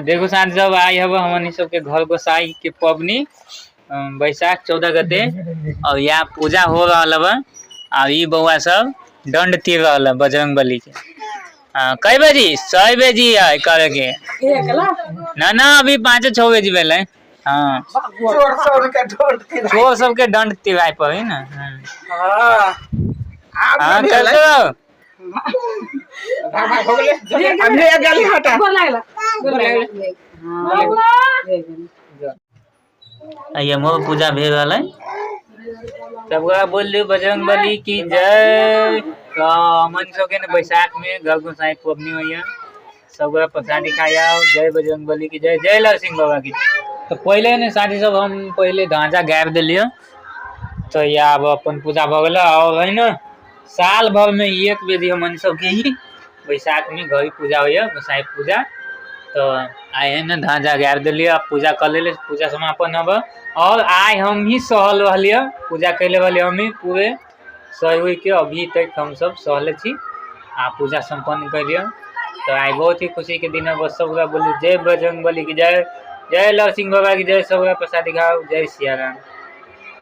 देखो साथ जब आई हब हमनी सबके घर गोसाई के पबनी बैसाख 14 गते और यहाँ पूजा हो रहा हब। और ई बउआ सब दंड तीर रहा बजरंग बली के। कई बजी 6 बजे है करे के ना अभी 5-6 बजे पहले। हाँ चोर सबके दंड तिराए पड़ी ना। हाँ कैसे ये मोर पूजा भेल रहा सबका बोल लियो बजरंग बली की जय। तो मन सबके ने बैसाख में घर गोसाई पबनी हुई सबका प्रसादी खाया जय बजरंग बली की जय जय लाल सिंह बाबा की। तो पहले ने साथी सब हम पहले ढांचा गाड़ दिलियो तो या अब अपन पूजा भगल और है ना साल भर में 1 बेरी हमन सबके ही बैसाख में घर पूजा हुई गोसाई पूजा। तो आए है ना ढांचा गाड़ दिलियो अब पूजा कर ले पूजा समापन हब। और आए हम ही सहल रहिए पूजा कैले वाले हम ही पूरे सही हुई के अभी तक हम सब सहले छी आ पूजा संपन्न कर लिया। तो आए बहुत ही खुशी के दिन है बस सब बोले जय बजरंग बली की जय जय लाल सिंह बाबा की जय सब प्रसाद खाओ जय सिया राम।